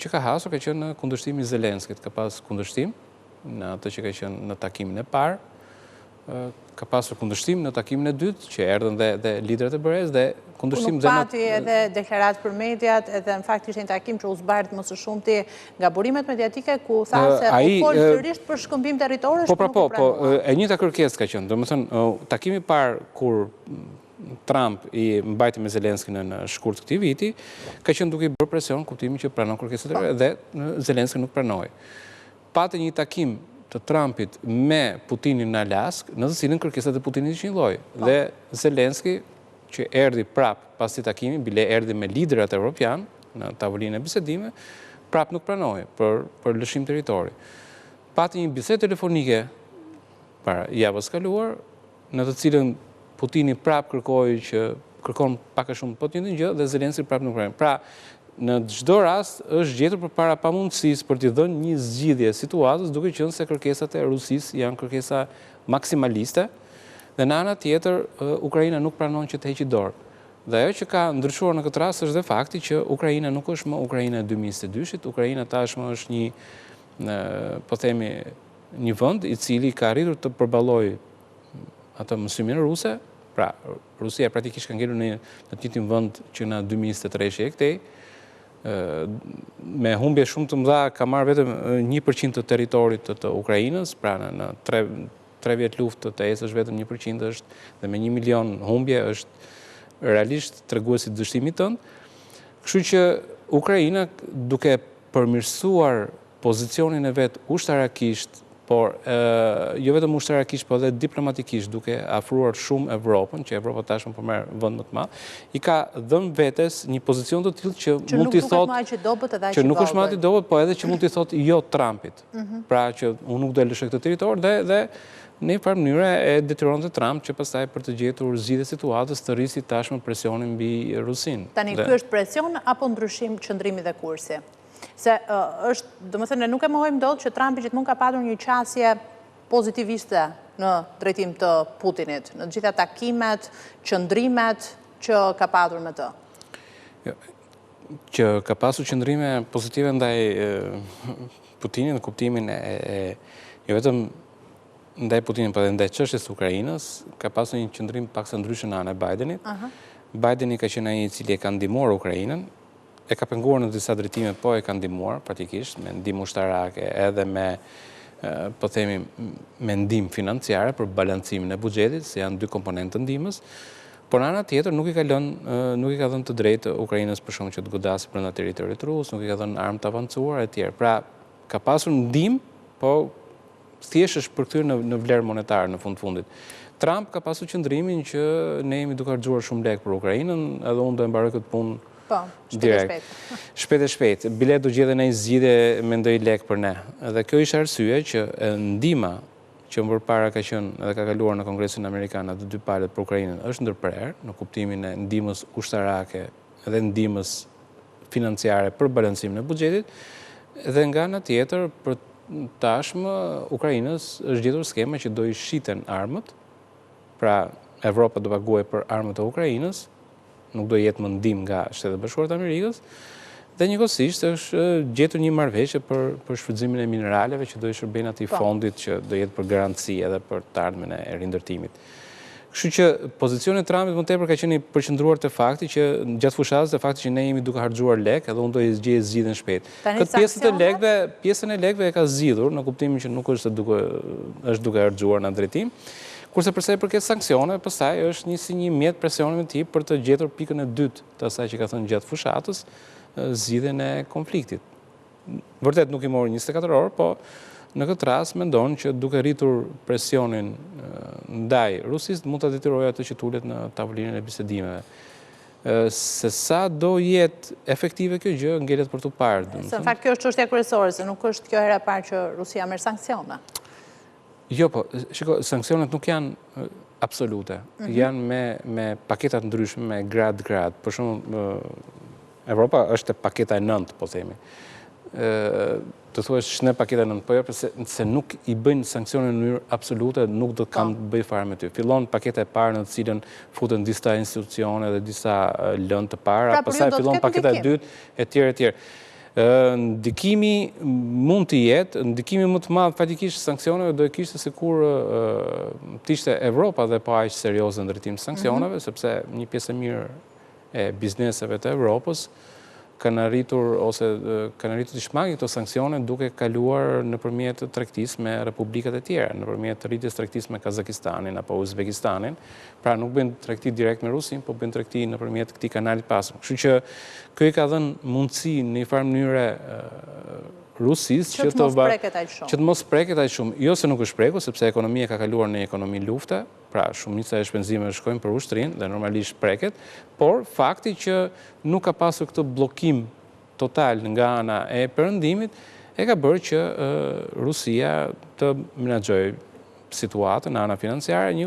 që ka hasur ka qenë në kundërshtimi i Zelenskit, ka pas kundërshtim në atë që ka qenë në takimin e parë, ka pasur kundërshtim në takimin e dytë, që erdhën dhe liderët e BE-s dhe kundërshtim nuk pati edhe deklarat për mediat, edhe në fakt ishte një takim që u zbardh më së shumti nga burimet mediatike ku tha se u fol sërish për shkëmbim territorësh. E njëjta kërkesë ka qenë. Domethënë, takimi i parë kur Trump i mbajti me Zelenskij në shkurt këtij viti, ka qenë duke i bërë presion kuptimin që pranon kërkesat e dhe Zelenskij nuk pranoi. Pati një takim të Trumpit me Putinin në Alask, në të cilin kërkesat e Putinit ishin një lloj. Dhe Zelenskij, që erdhi prap pas këtij takimi, bile erdhi me liderat evropian në tavolinën e bisedimeve, prap nuk pranoi për lëshim territori. Pati një bisedë telefonike para javës kaluar, në të cilën Putini prap kërkon pak a shumë po të njëjtën gjë dhe Zelenskij prap nuk pranoi. Pra, në çdo rast është gjetur përpara pamundësisë për t'i dhënë një zgjidhje situatës, duke qenë se kërkesat e Rusisë janë kërkesa maksimaliste, dhe në ana tjetër Ukraina nuk pranon që të heqë dorë. Dhe ajo që ka ndryshuar në këtë rast është dhe fakti që Ukraina nuk është më Ukraina e 2022-shit, Ukraina tashmë është po themi, një vend i cili ka arritur të përballojë atë mësimin ruse. Pra, Rusia praktikisht ka ngelur në të njëjtin vend që në 2023 e këtej, me humbje shumë të mëdha, ka marrë vetëm 1% të territorit të Ukrainës, pra në 3 vjet luftë të esë është vetëm 1% është, dhe me 1 milion humbje është realisht treguesi i dështimit tënd. Kështu që Ukraina, duke përmirësuar pozicionin e vet ushtarakisht, por jo vetëm ushtarakisht, por edhe diplomatikisht, duke afruar shumë Evropën, që Evropa tashmë po merr vend më të madh, i ka dhënë vetes një pozicion të tillë që mund t'i thotë që nuk është më aq i dobët, po edhe që mund t'i thotë jo Trumpit. Pra që unë nuk do të lëshoj këtë territor dhe në një farë mënyrë e detyronte Trump që pastaj për të gjetur zgjidhje situatës të rrisi tashmë presionin mbi Rusinë. Tani ky është presion apo ndryshim qëndrimi dhe kursi? Se është, domethënë, ne nuk e mohojmë dot që Trumpi gjithmonë ka patur një qasje pozitiviste në drejtim të Putinit, në të gjitha takimet, qëndrimet që ka patur me të. Që ka pasur qëndrime pozitive ndaj Putinit në kuptimin jo vetëm ndaj Putinit, por edhe ndaj çështjes së Ukrainës, ka pasur një qëndrim paksa ndryshe në anën e Bidenit. Bideni ka qenë ai i cili e ka ndihmuar Ukrainën, e ka penguar në disa drejtime, po e ka ndihmuar praktikisht me ndihmë ushtarake edhe me po themi me ndihmë financiare për balancimin e buxhetit, se janë 2 komponentë të ndihmës. Por në ana tjetër nuk i ka dhënë të drejtë Ukrainës për shkak që të godasë brenda territorit rus, nuk i ka dhënë armë të avancuara etj. Pra, ka pasur ndihmë, po thjesht është përkthyer në vlerë monetare në fundit. Trump ka pasur qëndrimin që ne jemi duke harxuar shumë lekë për Ukrainën, edhe unë do e mbaroj këtë punë direkt. Shpejt e shpejt. Bile do gjethe në zgjidhje mendoj lekë për ne. Dhe kjo ishte arsye që ndihma që më përpara ka qenë edhe ka kaluar në Kongresin Amerikan atë 2 palët për Ukrainën është ndërprerë në kuptimin e ndihmës ushtarake dhe ndihmës financiare për balancimin e buxhetit, dhe nga ana tjetër për tashmë Ukrainës është gjetur skema që do i shiten armët, pra Evropa do paguajë për armët e Ukrainës, nuk do jetë më ndihmë nga Shtetet Bashkuara të Amerikës, dhe njëkohësisht është gjetur një marrëveshje për shfrytëzimin e mineraleve që do i shërbejnë atij fondit që do jetë për garanci edhe për të ardhmen e rindërtimit. Kështu që pozicioni i Trumpit më tepër ka qenë i përqendruar te fakti që gjatë fushatës te fakti që ne jemi duke harxuar lekë edhe unë do i gjej zgjidhjen shpejt. Këtë pjesën e lekëve e ka zgjidhur në kuptimin që nuk është duke harxuar në drejtim. Kurse përsa i përket sanksioneve, pastaj është një mjet presionit të tij për të gjetur pikën e dytë të asaj që ka thënë gjatë fushatës, zgjidhjen e konfliktit. Vërtet nuk i mori 24 orë, po në këtë rast mendon që duke rritur presionin ndaj Rusisë mund ta detyrojë atë që tulet në tavolinën e bisedimeve. Se sa do jetë efektive kjo gjë ngelet për tu parë. Se në fakt kjo është çështja kryesore, se nuk është kjo hera e parë që Rusia merr sanksione. Jo, po, shiko, sanksionet nuk janë absolute. Janë me paketat ndryshme, me grad. Për shumë, Evropa është paketa e 9, po themi. Të thuash shne paketa e 9, po jo, se nuk i bëjnë sanksionet në mënyrë absolute, nuk do të kanë të bëj fare me ty. Fillon paketa e parë në të cilën futen disa institucione dhe disa lëndë të para, pastaj fillon paketa e dytë, etj. Ndikimi mund të jetë, ndikimi më të madh fatikisht sanksioneve do e kishte sikur të ishte Evropa dhe pa aq serioze në drejtim të sanksioneve, sepse një pjesë e mirë e bizneseve të Evropës kanë arritur të shmangin këto sanksione duke kaluar nëpërmjet tregtisë me republikat e tjera, nëpërmjet rritjes tregtisë me Kazakistanin apo Uzbekistanin. Pra nuk bën tregti direkt me Rusin, po bën tregti nëpërmjet këtij kanalit pasëm. Kështu që kjo i ka dhënë mundësi në një farë mënyre Rusisë që të mos preket aq shumë. Jo se nuk është prekur, sepse ekonomia ka kaluar në ekonomi lufte, pra shumica e shpenzimeve shkojnë për ushtrinë dhe normalisht preket, por fakti që nuk ka pasur këtë bllokim total nga ana e perëndimit e ka bërë që Rusia të menaxhojë situatën në ana financiare